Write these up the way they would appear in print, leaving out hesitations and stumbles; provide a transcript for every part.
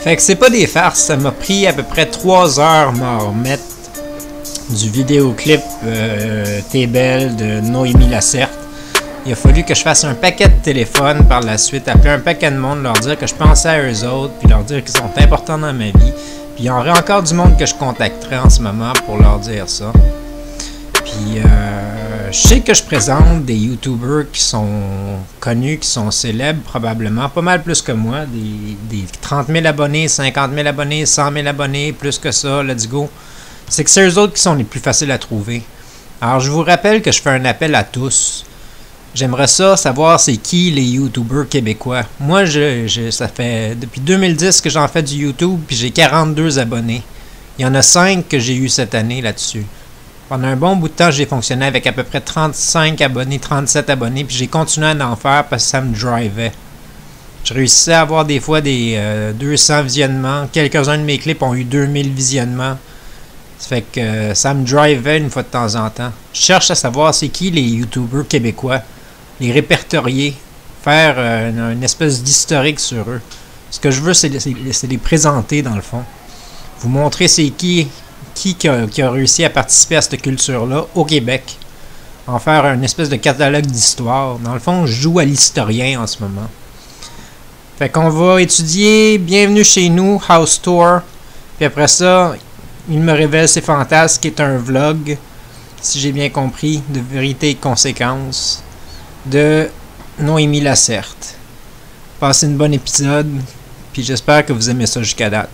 Fait que c'est pas des farces, ça m'a pris à peu près 3 heures m'en remettre du vidéoclip T'es belle de Noémie Lacerte. Il a fallu que je fasse un paquet de téléphones par la suite, appeler un paquet de monde, leur dire que je pensais à eux autres, puis leur dire qu'ils sont importants dans ma vie. Puis il y aurait encore du monde que je contacterais en ce moment pour leur dire ça. Puis je sais que je présente des YouTubers qui sont connus, qui sont célèbres probablement, pas mal plus que moi, des 30 000 abonnés, 50 000 abonnés, 100 000 abonnés, plus que ça, let's go. C'est que c'est eux autres qui sont les plus faciles à trouver. Alors je vous rappelle que je fais un appel à tous. J'aimerais ça savoir c'est qui les YouTubers québécois. Moi, ça fait depuis 2010 que j'en fais du YouTube, puis j'ai 42 abonnés. Il y en a 5 que j'ai eu cette année là-dessus. Pendant un bon bout de temps, j'ai fonctionné avec à peu près 35 abonnés, 37 abonnés, puis j'ai continué à en faire parce que ça me drivait. Je réussissais à avoir des fois des 200 visionnements. Quelques-uns de mes clips ont eu 2000 visionnements. Ça fait que ça me drivait une fois de temps en temps. Je cherche à savoir c'est qui les YouTubers québécois, les répertorier, faire une espèce d'historique sur eux. Ce que je veux, c'est les présenter dans le fond. Vous montrer c'est qui a réussi à participer à cette culture-là au Québec. En faire une espèce de catalogue d'histoire. Dans le fond, je joue à l'historien en ce moment. Fait qu'on va étudier Bienvenue chez nous, House Tour. Puis après ça, il me révèle ses fantasmes, qui est un vlog, si j'ai bien compris, de vérité et de conséquences, de Noémie Lacerte. Passez une bonne épisode, puis j'espère que vous aimez ça jusqu'à date.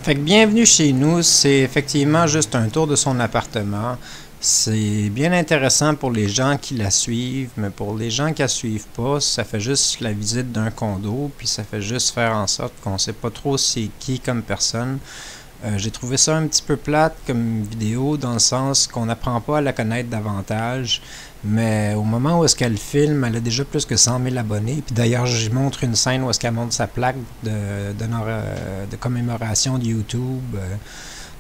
Fait que Bienvenue chez nous, c'est effectivement juste un tour de son appartement. C'est bien intéressant pour les gens qui la suivent, mais pour les gens qui la suivent pas, ça fait juste la visite d'un condo, puis ça fait juste faire en sorte qu'on sait pas trop c'est qui comme personne. J'ai trouvé ça un petit peu plate comme vidéo, dans le sens qu'on n'apprend pas à la connaître davantage, mais au moment où est-ce qu'elle filme, elle a déjà plus que 100 000 abonnés, puis d'ailleurs je montre une scène où est-ce qu'elle montre sa plaque de commémoration de YouTube,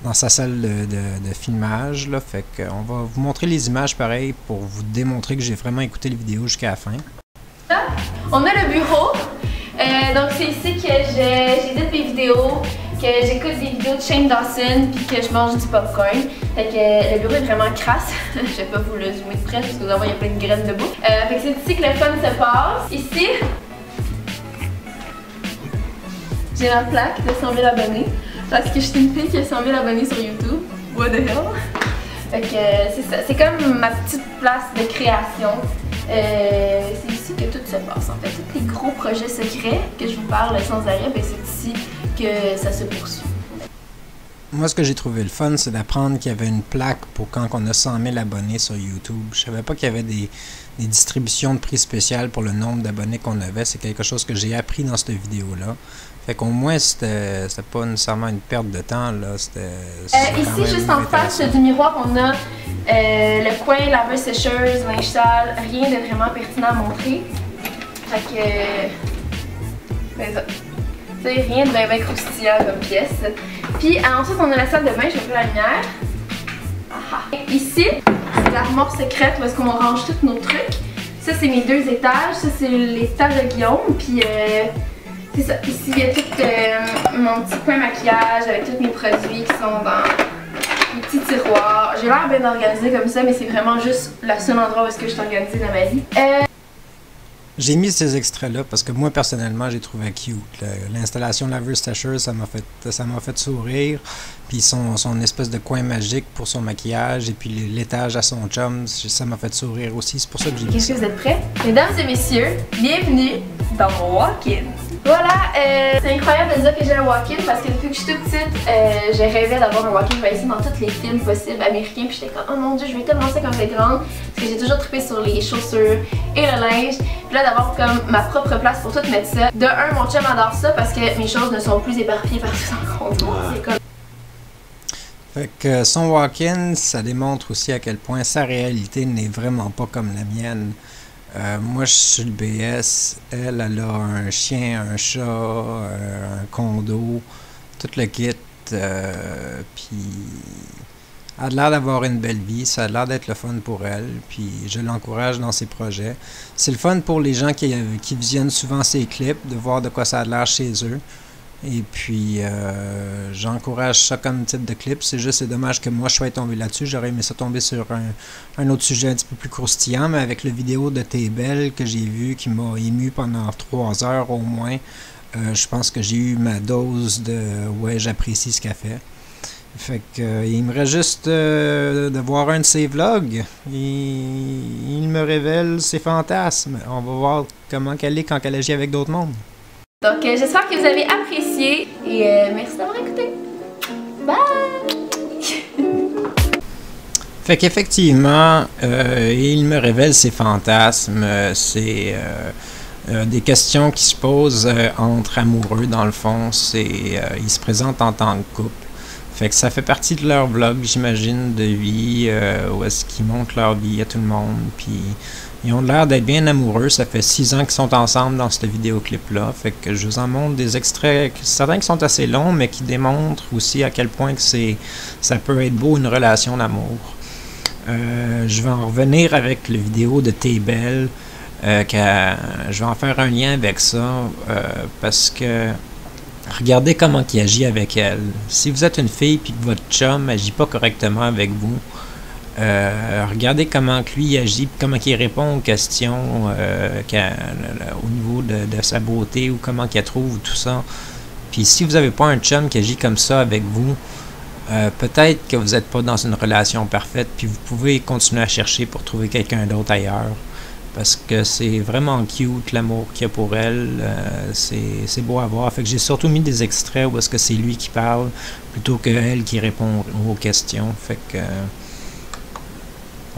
dans sa salle de filmage, là. Fait qu'on va vous montrer les images pareil pour vous démontrer que j'ai vraiment écouté la vidéo jusqu'à la fin. On a le bureau, donc c'est ici que j'édite mes vidéos, que j'écoute des vidéos de Shane Dawson puis que je mange du popcorn. Fait que le bureau est vraiment crasse. Je vais pas vous le zoomer de près parce que vous allez voir il y a plein de graines debout. Fait que c'est ici que le fun se passe. Ici, j'ai la plaque de 100 000 abonnés. Parce que je suis une fille qui a 100 000 abonnés sur YouTube. What the hell? Fait que c'est ça. C'est comme ma petite place de création. C'est ici que tout se passe. En fait, tous les gros projets secrets que je vous parle sans arrêt, ben c'est ici que ça se poursuit. Moi, ce que j'ai trouvé le fun, c'est d'apprendre qu'il y avait une plaque pour quand on a 100 000 abonnés sur YouTube. Je savais pas qu'il y avait des distributions de prix spéciales pour le nombre d'abonnés qu'on avait. C'est quelque chose que j'ai appris dans cette vidéo-là. Fait qu'au moins, c'était pas nécessairement une perte de temps, là. Ici, juste en face du miroir, on a le coin laveuse sécheuse, linge sale, rien de vraiment pertinent à montrer. Fait que... c'est ça. C'est rien de bien croustillant comme pièce. Puis ensuite, on a la salle de bain, je vais faire la lumière. Ici, c'est l'armoire secrète où est-ce qu'on range tous nos trucs. Ça, c'est mes 2 étages. Ça, c'est l'étage de Guillaume. Puis... c'est ça, ici il y a tout mon petit coin maquillage avec tous mes produits qui sont dans les petits tiroirs. J'ai l'air bien organisée comme ça, mais c'est vraiment juste le seul endroit où est-ce que je suis organisée dans ma vie. J'ai mis ces extraits-là parce que moi, personnellement, j'ai trouvé cute. L'installation laveuse sécheuse, ça m'a fait sourire. Puis son espèce de coin magique pour son maquillage. Et puis l'étage à son chum, ça m'a fait sourire aussi. C'est pour ça que j'ai mis ça. Est-ce que vous êtes prêts? Mesdames et messieurs, bienvenue dans mon walk-in. Voilà, c'est incroyable de dire que j'ai un walk-in parce que depuis que je suis toute petite, j'ai rêvé d'avoir un walk-in. Je vais essayer dans tous les films possibles américains. Puis j'étais comme, oh mon dieu, je vais tellement ça quand je vais être grande. Parce que j'ai toujours trippé sur les chaussures et le linge. Puis là, d'avoir comme ma propre place pour tout mettre ça. De un, mon chum adore ça parce que mes choses ne sont plus éparpillées partout dans le condo. C'est comme... Fait que son walk-in, ça démontre aussi à quel point sa réalité n'est vraiment pas comme la mienne. Moi, je suis le BS. Elle a un chien, un chat, un condo, tout le kit. Puis Elle a l'air d'avoir une belle vie, ça a l'air d'être le fun pour elle, puis je l'encourage dans ses projets. C'est le fun pour les gens qui visionnent souvent ses clips, de voir de quoi ça a l'air chez eux. Et puis, j'encourage ça comme type de clip. C'est dommage que moi je sois tombé là-dessus. J'aurais aimé ça tomber sur un autre sujet un petit peu plus croustillant, mais avec le vidéo de T-Bell que j'ai vu, qui m'a ému pendant 3 heures au moins, je pense que j'ai eu ma dose de « ouais, j'apprécie ce qu'elle fait ». Fait que, il me reste juste de voir un de ses vlogs. Il me révèle ses fantasmes. On va voir comment qu'elle est quand elle agit avec d'autres mondes. Donc, j'espère que vous avez apprécié et merci d'avoir écouté. Bye! Fait qu'effectivement, il me révèle ses fantasmes. C'est des questions qui se posent entre amoureux, dans le fond. Ils se présentent en tant que couple. Fait que ça fait partie de leur vlog, j'imagine, de vie, où est-ce qu'ils montrent leur vie à tout le monde. Puis ils ont l'air d'être bien amoureux. Ça fait 6 ans qu'ils sont ensemble dans ce vidéoclip-là. Fait que je vous en montre des extraits, certains qui sont assez longs, mais qui démontrent aussi à quel point que ça peut être beau, une relation d'amour. Je vais en revenir avec le vidéo de T-Bell. Je vais en faire un lien avec ça, parce que regardez comment il agit avec elle. Si vous êtes une fille et que votre chum agit pas correctement avec vous, regardez comment lui agit, comment il répond aux questions au niveau de sa beauté ou comment il trouve tout ça. Puis si vous n'avez pas un chum qui agit comme ça avec vous, peut-être que vous n'êtes pas dans une relation parfaite, puis vous pouvez continuer à chercher pour trouver quelqu'un d'autre ailleurs. Parce que c'est vraiment cute l'amour qu'il y a pour elle, c'est beau à voir. Fait que j'ai surtout mis des extraits où est-ce que c'est lui qui parle plutôt que elle qui répond aux questions. Fait que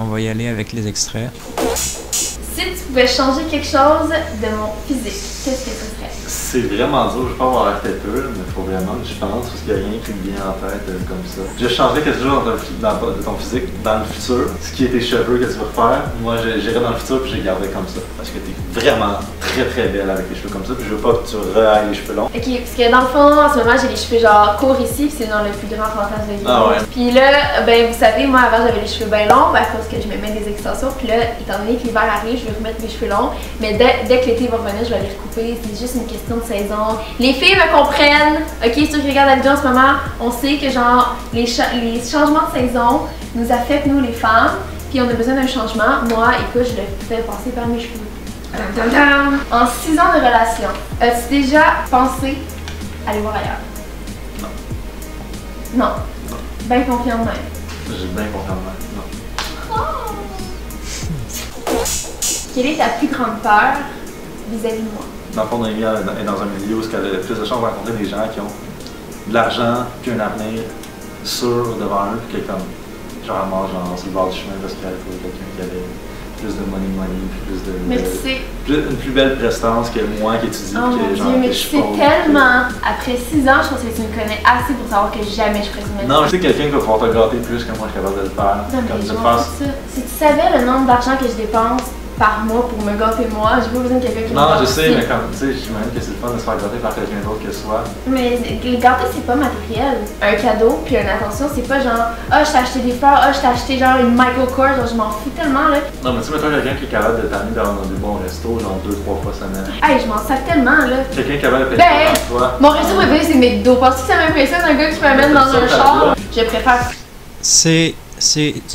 on va y aller avec les extraits. Si tu pouvais changer quelque chose de mon physique, qu'est-ce que ce serait? C'est vraiment dur, je peux avoir l'air têteux, mais il faut vraiment que je pense, parce qu'il n'y a rien qui me vient en tête comme ça. Je changerais quelque chose de ton physique dans le futur. Ce qui est tes cheveux que tu veux refaire, moi j'irais dans le futur puis je les garderais comme ça. Parce que tu es vraiment très belle avec les cheveux comme ça, puis je veux pas que tu railles les cheveux longs. Ok, parce que dans le fond, en ce moment j'ai les cheveux genre courts ici, puis c'est dans le plus grand fantasme de vie. Ah ouais. Puis là, ben vous savez, moi avant j'avais les cheveux bien longs, à cause que je me mets des extensions, puis là, étant donné que l'hiver arrive, je vais remettre mes cheveux longs, mais dès que l'été va revenir, je vais les recouper, c'est juste une question de saison. Les filles me comprennent, ok, ceux qui regardent la vidéo en ce moment, on sait que genre les changements de saison nous affectent nous les femmes, puis on a besoin d'un changement. Moi, écoute, je le fais passer par mes cheveux. En 6 ans de relation, as-tu déjà pensé aller voir ailleurs? Non. Non. Ben confiant de même. J'ai bien confiant de même, non. Oh. Quelle est ta plus grande peur vis-à-vis de moi? Dans le fond, Noémie est dans un milieu où elle a plus de chance de rencontrer des gens qui ont de l'argent puis un avenir sûr devant eux, puis que comme genre elle marche sur le bord du chemin parce qu'elle a trouvé quelqu'un qui avait plus de money, puis plus de... Mais tu sais... Une plus belle prestance que moi qui étudie, oh que genre Dieu, mais tu sais tellement... Après 6 ans, je pense que tu me connais assez pour savoir que jamais je ferais ça. Non, je sais quelqu'un qui va pouvoir te gâter plus que moi je suis capable de le faire. Non, mais genre, si tu savais le nombre d'argent que je dépense par mois pour me gâter moi, j'ai pas besoin de quelqu'un qui me gâte. Non, je sais, mais comme, tu sais, j'imagine que c'est le fun de se faire gâter par quelqu'un d'autre que soi. Mais le gâter, c'est pas matériel. Un cadeau, puis une attention, c'est pas genre, ah, je t'ai acheté des fleurs, ah, je t'ai acheté genre une Michael Kors, genre, je m'en fous tellement, là. Non, mais tu sais, mettons quelqu'un qui est capable de t'amener dans des bons restos, genre 2-3 fois semaine. Hey, je m'en sac tellement, là. Quelqu'un qui est capable de payer pour toi. Mon resto préféré, c'est McDo. Penses-tu que ça m'impressionne un gars qui m'amène dans un char? Je préfère.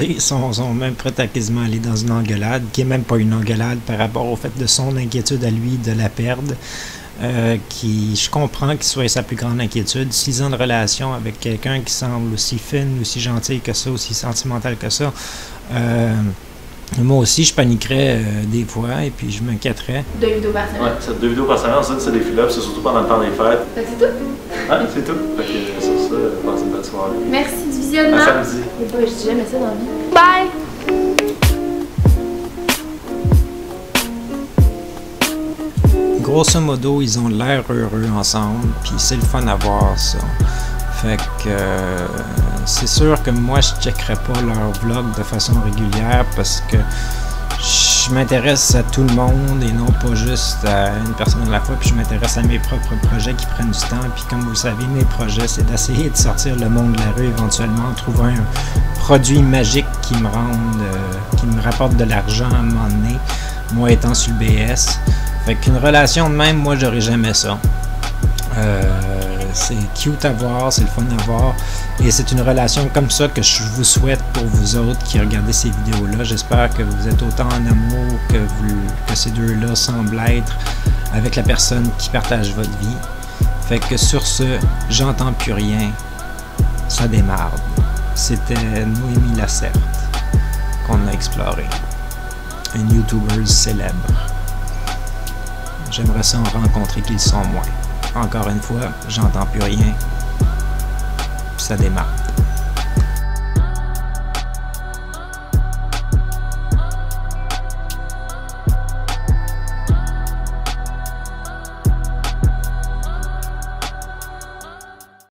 Ils sont même prêts à quasiment aller dans une engueulade, qui est même pas une engueulade par rapport au fait de son inquiétude à lui de la perdre. Je comprends qu'il soit sa plus grande inquiétude. 6 ans de relation avec quelqu'un qui semble aussi fine, aussi gentil que ça, aussi sentimental que ça. Moi aussi, je paniquerais des fois et puis je m'inquiéterais. 2 vidéos par semaine. Ouais, c'est 2 vidéos par semaine. Ensuite, c'est des fill-ups, c'est surtout pendant le temps des fêtes. C'est tout? Ouais, c'est tout. Fait que sur ça, passez une belle soirée. Merci du visionnement. À samedi. Je dis jamais ça dans la vie. Bye! Grosso modo, ils ont l'air heureux ensemble, puis c'est le fun à voir ça. Fait que c'est sûr que moi je checkerai pas leur vlog de façon régulière parce que je m'intéresse à tout le monde et non pas juste à une personne à la fois, puis je m'intéresse à mes propres projets qui prennent du temps, puis comme vous le savez, mes projets, c'est d'essayer de sortir le monde de la rue éventuellement, trouver un produit magique qui me qui me rapporte de l'argent à un moment donné, moi étant sur le BS. Fait qu'une relation de même, moi j'aurais jamais ça. C'est cute à voir, c'est le fun à voir, et c'est une relation comme ça que je vous souhaite pour vous autres qui regardez ces vidéos-là. J'espère que vous êtes autant en amour que ces deux-là semblent être avec la personne qui partage votre vie. Fait que sur ce, j'entends plus rien, ça démarre. C'était Noémie Lacerte qu'on a exploré, une youtubeuse célèbre. J'aimerais ça en rencontrer qu'ils sont moins. Encore une fois, j'entends plus rien. Ça démarre.